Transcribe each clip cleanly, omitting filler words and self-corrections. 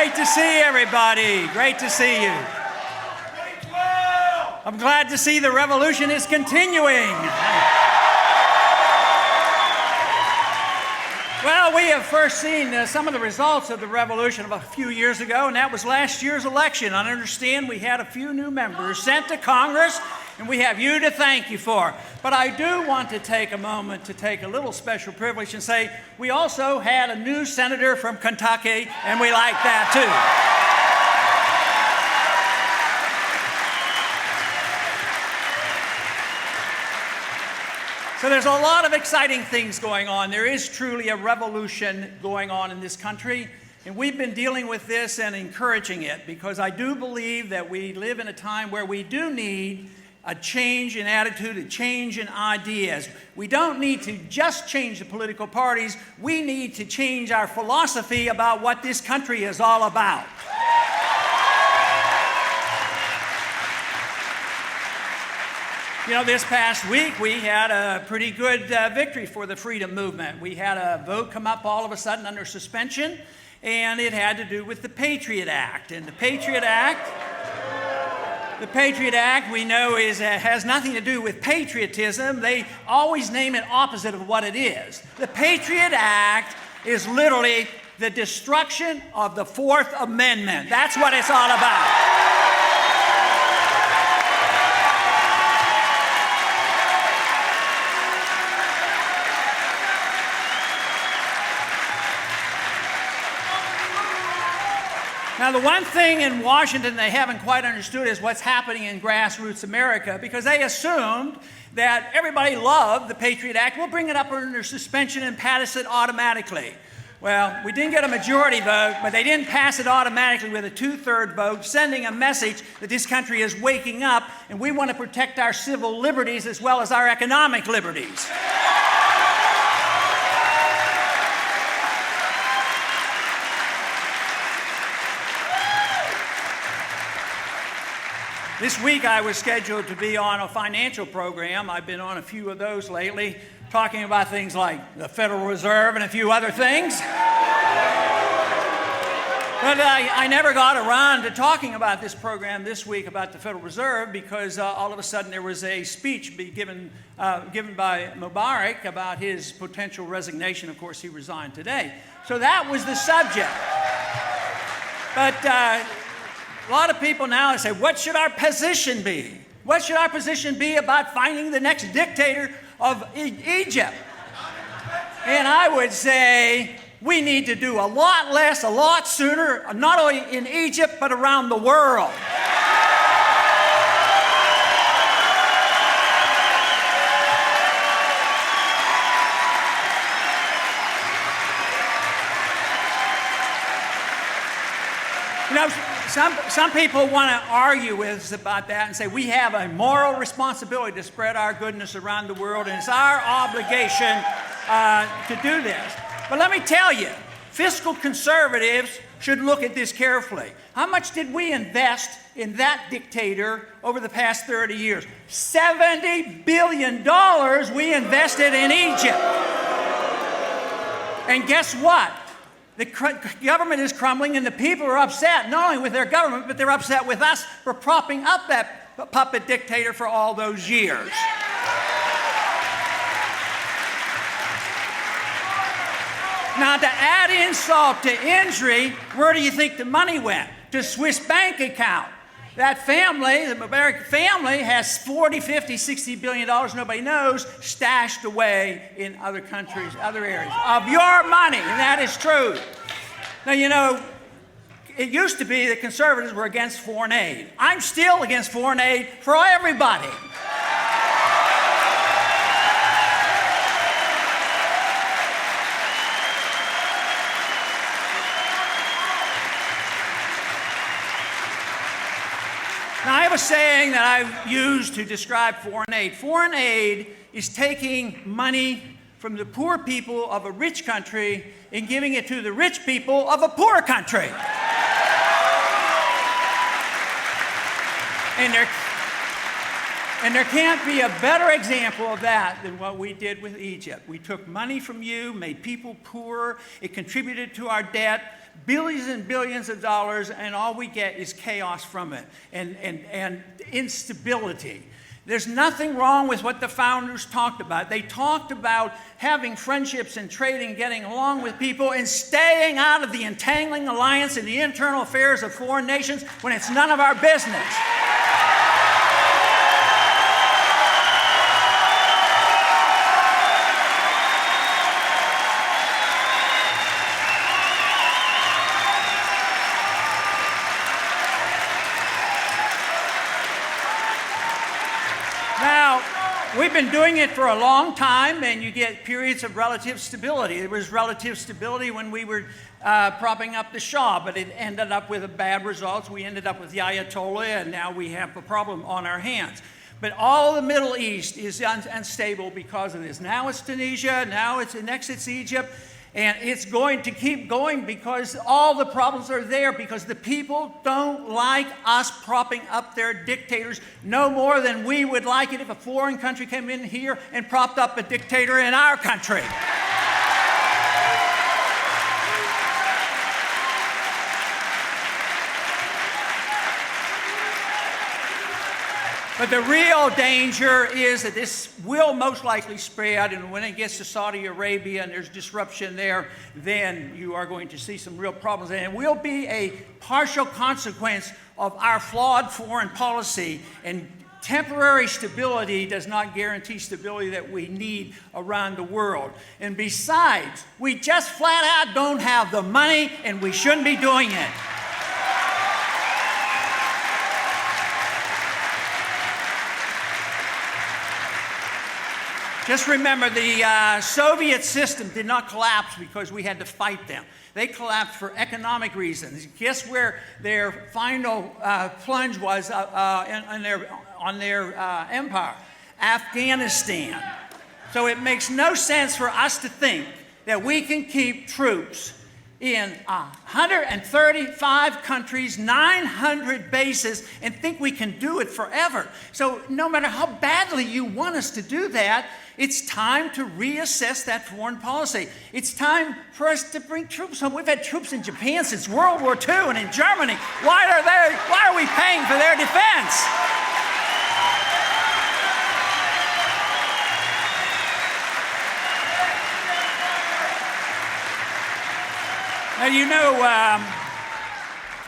Great to see everybody. Great to see you. I'm glad to see the revolution is continuing. Well, we have first seen some of the results of the revolution of a few years ago, and that was last year's election. I understand we had a few new members sent to Congress, and we have you to thank you for. But I do want to take a moment to take a little special privilege and say we also had a new senator from Kentucky, and we like that too. So there's a lot of exciting things going on. There is truly a revolution going on in this country, and we've been dealing with this and encouraging it because I do believe that we live in a time where we do need a change in attitude, a change in ideas. We don't need to just change the political parties. We need to change our philosophy about what this country is all about. You know, this past week we had a pretty good victory for the freedom movement. We had a vote come up all of a sudden under suspension, and it had to do with the Patriot Act. And the Patriot Act we know has nothing to do with patriotism. They always name it opposite of what it is. The Patriot Act is literally the destruction of the Fourth Amendment. That's what it's all about. Now, the one thing in Washington they haven't quite understood is what's happening in grassroots America, because they assumed that everybody loved the Patriot Act. We'll bring it up under suspension and pass it automatically. Well, we didn't get a majority vote, but they didn't pass it automatically with a 2/3 vote, sending a message that this country is waking up and we want to protect our civil liberties as well as our economic liberties. This week I was scheduled to be on a financial program. I've been on a few of those lately, talking about things like the Federal Reserve and a few other things. But I never got around to talking about this program this week about the Federal Reserve because all of a sudden there was a speech given by Mubarak about his potential resignation. Of course, he resigned today. So that was the subject. But a lot of people now say, what should our position be? What should our position be about finding the next dictator of Egypt? And I would say we need to do a lot less, a lot sooner, not only in Egypt, but around the world. You know, some people want to argue with us about that and say we have a moral responsibility to spread our goodness around the world, and it's our obligation to do this. But let me tell you, fiscal conservatives should look at this carefully. How much did we invest in that dictator over the past 30 years? $70 billion we invested in Egypt. And guess what? The government is crumbling and the people are upset, not only with their government, but they're upset with us for propping up that puppet dictator for all those years. Now, to add insult to injury, where do you think the money went? To Swiss bank account. That family, the Mubarak family, has $40, $50, $60 billion, nobody knows, stashed away in other countries, other areas of your money, and that is true. Now, you know, it used to be that conservatives were against foreign aid. I'm still against foreign aid for everybody. Now, I have a saying that I've used to describe foreign aid. Foreign aid is taking money from the poor people of a rich country and giving it to the rich people of a poor country. And there can't be a better example of that than what we did with Egypt. We took money from you, made people poorer, it contributed to our debt, billions and billions of dollars, and all we get is chaos from it and instability. There's nothing wrong with what the founders talked about. They talked about having friendships and trading, getting along with people, and staying out of the entangling alliance in the internal affairs of foreign nations when it's none of our business. Now, we've been doing it for a long time, and you get periods of relative stability. There was relative stability when we were propping up the Shah, but it ended up with bad results. We ended up with the Ayatollah, and now we have a problem on our hands. But all the Middle East is unstable because of this. Now it's Tunisia, next it's Egypt, and it's going to keep going because all the problems are there because the people don't like us propping up their dictators no more than we would like it if a foreign country came in here and propped up a dictator in our country. But the real danger is that this will most likely spread, and when it gets to Saudi Arabia and there's disruption there, then you are going to see some real problems. And it will be a partial consequence of our flawed foreign policy, and temporary stability does not guarantee stability that we need around the world. And besides, we just flat out don't have the money, and we shouldn't be doing it. Just remember, the Soviet system did not collapse because we had to fight them. They collapsed for economic reasons. Guess where their final plunge was on their empire? Afghanistan. So it makes no sense for us to think that we can keep troops in 135 countries, 900 bases, and think we can do it forever. So no matter how badly you want us to do that, it's time to reassess that foreign policy. It's time for us to bring troops home. We've had troops in Japan since World War II and in Germany. Why are we paying for their defense? Now, you know,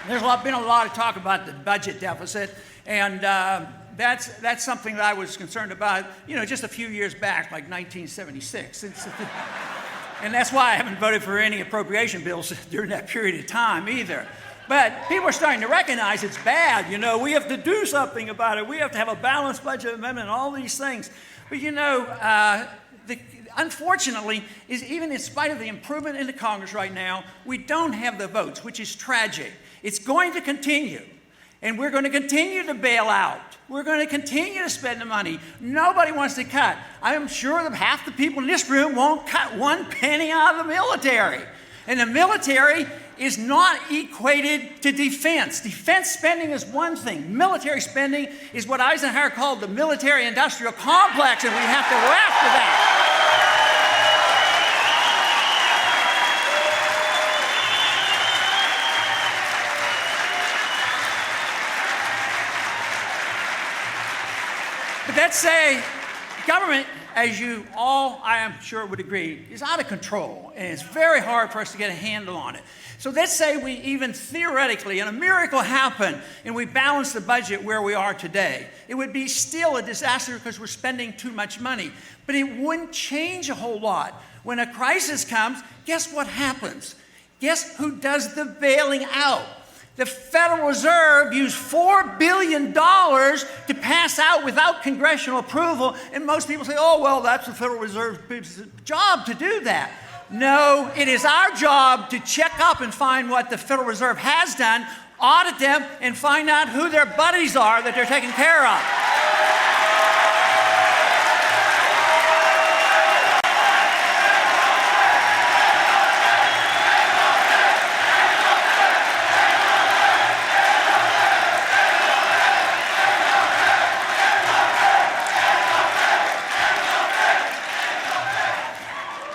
there's been a lot of talk about the budget deficit, and that's something that I was concerned about, just a few years back, like 1976. And that's why I haven't voted for any appropriation bills during that period of time either. But people are starting to recognize it's bad. We have to do something about it. We have to have a balanced budget amendment and all these things. But unfortunately, even in spite of the improvement in the Congress right now, we don't have the votes, which is tragic. It's going to continue, and we're going to continue to bail out. We're going to continue to spend the money. Nobody wants to cut. I am sure that half the people in this room won't cut one penny out of the military. And the military is not equated to defense. Defense spending is one thing. Military spending is what Eisenhower called the military-industrial complex, and we have to go after that. But let's say government, as you all, I am sure, would agree, is out of control, and it's very hard for us to get a handle on it. So let's say we even theoretically, and a miracle happened, and we balance the budget where we are today. It would be still a disaster because we're spending too much money. But it wouldn't change a whole lot. When a crisis comes, guess what happens? Guess who does the bailing out? The Federal Reserve used $4 billion to pass out without congressional approval, and most people say, oh, well, that's the Federal Reserve's job to do that. No, it is our job to check up and find what the Federal Reserve has done, audit them, and find out who their buddies are that they're taking care of.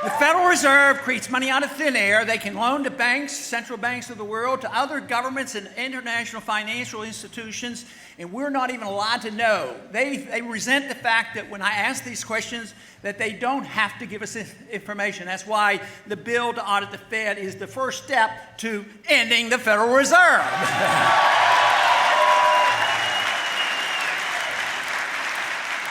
The Federal Reserve creates money out of thin air. They can loan to banks, central banks of the world, to other governments and international financial institutions, and we're not even allowed to know. They resent the fact that when I ask these questions, that they don't have to give us information. That's why the bill to audit the Fed is the first step to ending the Federal Reserve.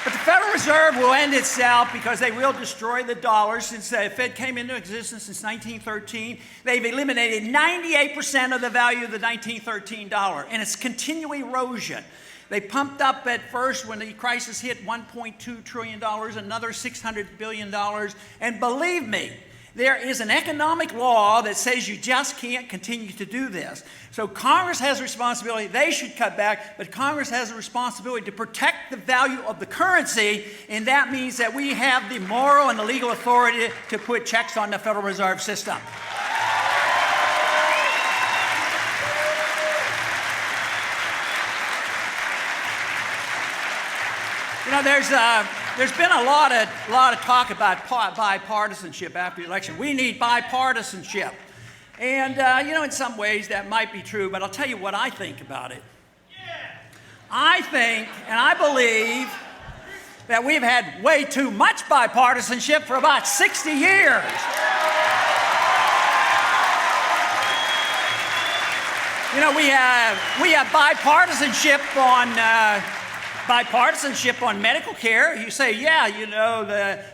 But the Federal Reserve will end itself because they will destroy the dollar. Since the Fed came into existence since 1913, they've eliminated 98% of the value of the 1913 dollar, and it's continual erosion. They pumped up at first when the crisis hit $1.2 trillion, another $600 billion, and believe me, there is an economic law that says you just can't continue to do this. So Congress has a responsibility. They should cut back, but Congress has a responsibility to protect the value of the currency, and that means that we have the moral and the legal authority to put checks on the Federal Reserve System. You know, there's been a lot of talk about bipartisanship after the election. We need bipartisanship. And, you know, in some ways that might be true, but I'll tell you what I think about it. I think and I believe that we've had way too much bipartisanship for about 60 years. You know, we have bipartisanship on medical care. You say, yeah, you know,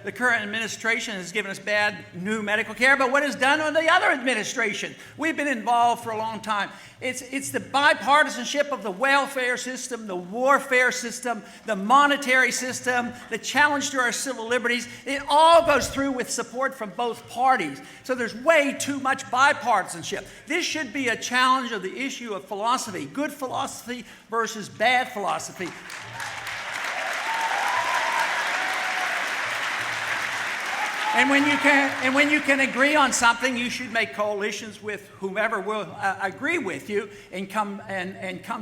the current administration has given us bad new medical care, but what is done on the other administration? We've been involved for a long time. It's the bipartisanship of the welfare system, the warfare system, the monetary system, the challenge to our civil liberties. It all goes through with support from both parties. So there's way too much bipartisanship. This should be a challenge of the issue of philosophy, good philosophy versus bad philosophy. And when you can agree on something, you should make coalitions with whomever will agree with you and come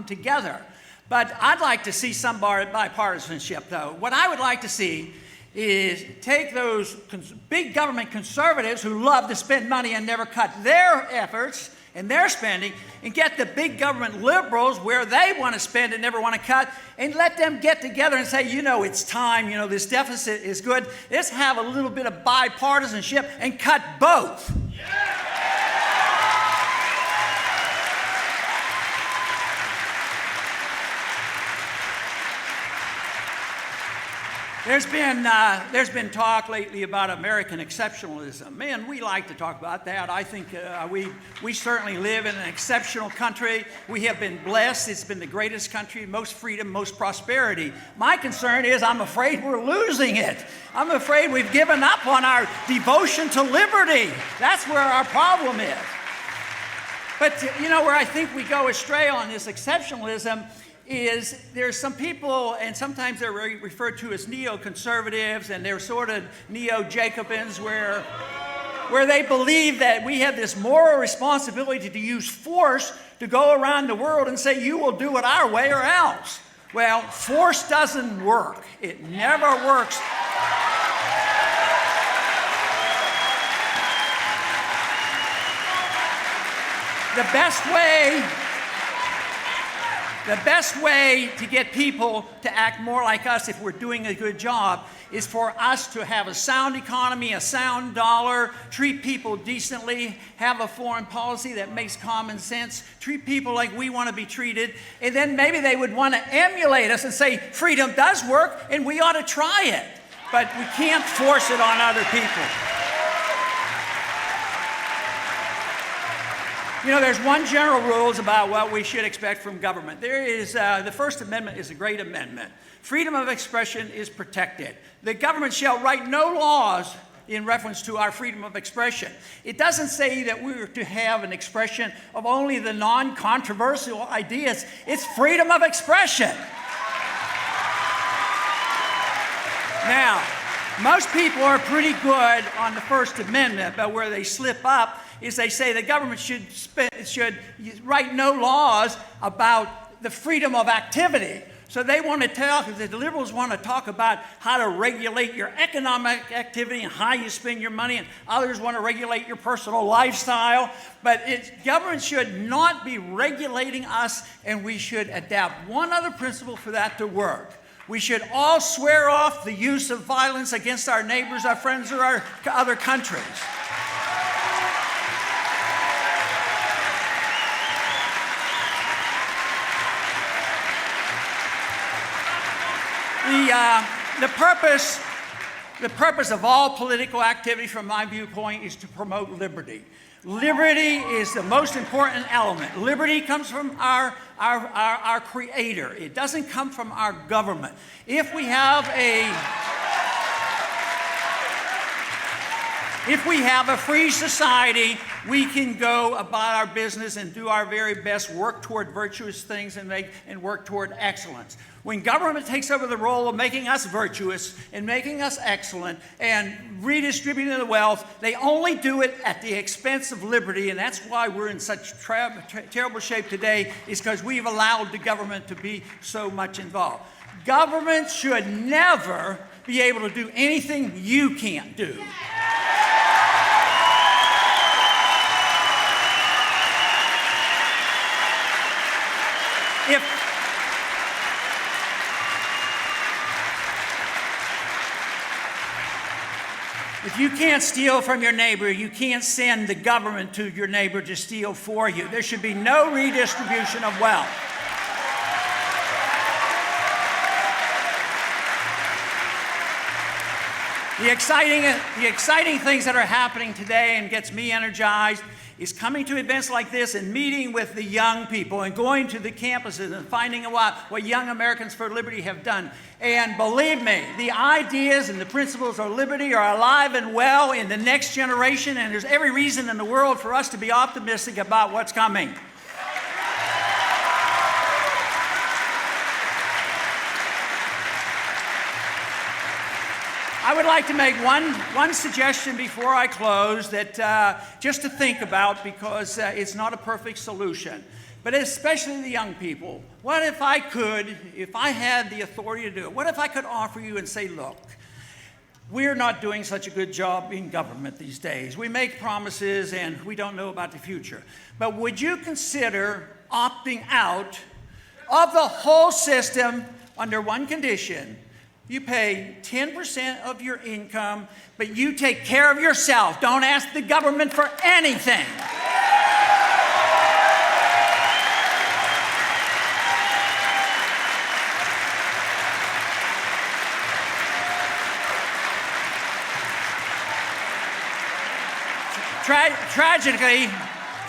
together. But I'd like to see some bipartisanship, though. What I would like to see is take those big government conservatives who love to spend money and never cut their efforts and their spending, and get the big government liberals where they want to spend and never want to cut, and let them get together and say, you know, it's time, you know, this deficit is good. Let's have a little bit of bipartisanship and cut both. There's been talk lately about American exceptionalism. Man, we like to talk about that. I think we certainly live in an exceptional country. We have been blessed. It's been the greatest country, most freedom, most prosperity. My concern is I'm afraid we're losing it. I'm afraid we've given up on our devotion to liberty. That's where our problem is. But, you know, where I think we go astray on this exceptionalism is there's some people, and sometimes they're referred to as neoconservatives, and they're sort of neo-Jacobins, where they believe that we have this moral responsibility to use force to go around the world and say, you will do it our way or else. Well, force doesn't work. It never works. The best way to get people to act more like us if we're doing a good job is for us to have a sound economy, a sound dollar, treat people decently, have a foreign policy that makes common sense, treat people like we want to be treated, and then maybe they would want to emulate us and say, freedom does work and we ought to try it. But we can't force it on other people. You know, there's one general rules about what we should expect from government. There is, the First Amendment is a great amendment. Freedom of expression is protected. The government shall write no laws in reference to our freedom of expression. It doesn't say that we're to have an expression of only the non-controversial ideas. It's freedom of expression. Now, most people are pretty good on the First Amendment, but where they slip up is they say the government should write no laws about the freedom of activity. So they want to the liberals want to talk about how to regulate your economic activity and how you spend your money, and others want to regulate your personal lifestyle. But government should not be regulating us, and we should adapt one other principle for that to work. We should all swear off the use of violence against our neighbors, our friends, or our other countries. The purpose of all political activity, from my viewpoint, is to promote liberty. Liberty is the most important element. Liberty comes from our Creator. It doesn't come from our government. If we have a free society, we can go about our business and do our very best, work toward virtuous things and work toward excellence. When government takes over the role of making us virtuous and making us excellent and redistributing the wealth, they only do it at the expense of liberty, and that's why we're in such terrible shape today, is because we've allowed the government to be so much involved. Government should never be able to do anything you can't do. If you can't steal from your neighbor, you can't send the government to your neighbor to steal for you. There should be no redistribution of wealth. The exciting things that are happening today and gets me energized is coming to events like this and meeting with the young people and going to the campuses and finding out what Young Americans for Liberty have done. And believe me, the ideas and the principles of liberty are alive and well in the next generation, and there's every reason in the world for us to be optimistic about what's coming. I would like to make one suggestion before I close, that just to think about, because it's not a perfect solution, but especially the young people. What if I had the authority to do it, what if I could offer you and say, look, we're not doing such a good job in government these days. We make promises and we don't know about the future. But would you consider opting out of the whole system under one condition? You pay 10% of your income, but you take care of yourself. Don't ask the government for anything.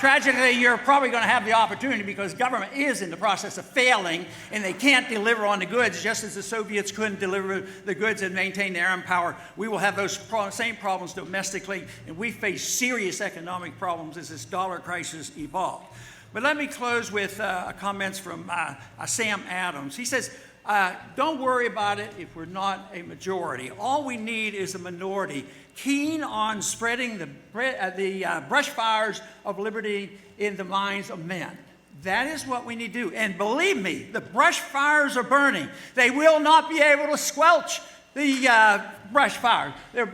Tragically, you're probably going to have the opportunity, because government is in the process of failing, and they can't deliver on the goods, just as the Soviets couldn't deliver the goods and maintain their own power. We will have those same problems domestically, and we face serious economic problems as this dollar crisis evolves. But let me close with comments from Sam Adams. He says, don't worry about it if we're not a majority. All we need is a minority keen on spreading the brush fires of liberty in the minds of men. That is what we need to do. And believe me, the brush fires are burning. They will not be able to squelch the brush fire. They're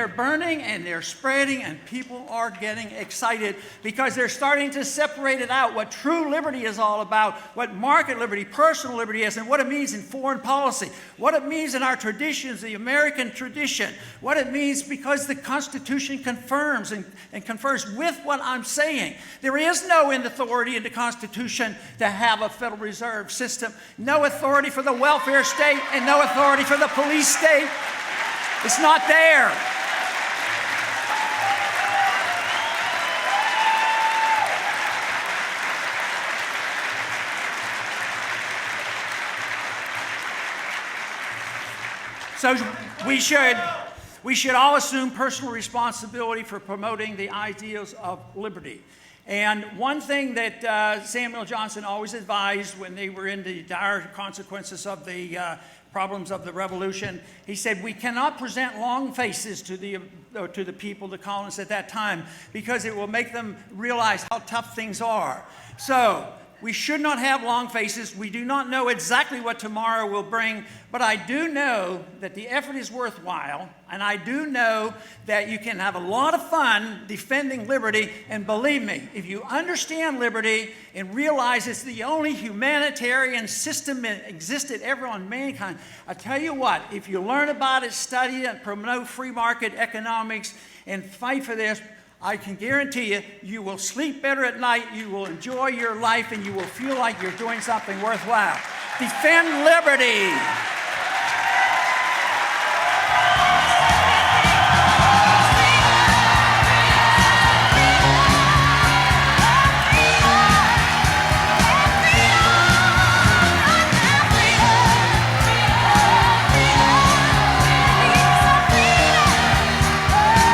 burning and they're spreading, and people are getting excited because they're starting to separate it out, what true liberty is all about, what market liberty, personal liberty is, and what it means in foreign policy, what it means in our traditions, the American tradition, what it means because the Constitution confirms and confers with what I'm saying. There is no authority in the Constitution to have a Federal Reserve System, no authority for the welfare state, and no authority for the police state. It's not there. So we should all assume personal responsibility for promoting the ideals of liberty. And one thing that Samuel Johnson always advised when they were in the dire consequences of the problems of the revolution, he said, we cannot present long faces to the people, the colonists at that time, because it will make them realize how tough things are. So We should not have long faces. We do not know exactly what tomorrow will bring, but I do know that the effort is worthwhile, and I do know that you can have a lot of fun defending liberty, and believe me, if you understand liberty and realize it's the only humanitarian system that existed ever on mankind, I tell you what, if you learn about it, study it, promote free market economics, and fight for this, I can guarantee you, you will sleep better at night, you will enjoy your life, and you will feel like you're doing something worthwhile. Defend liberty.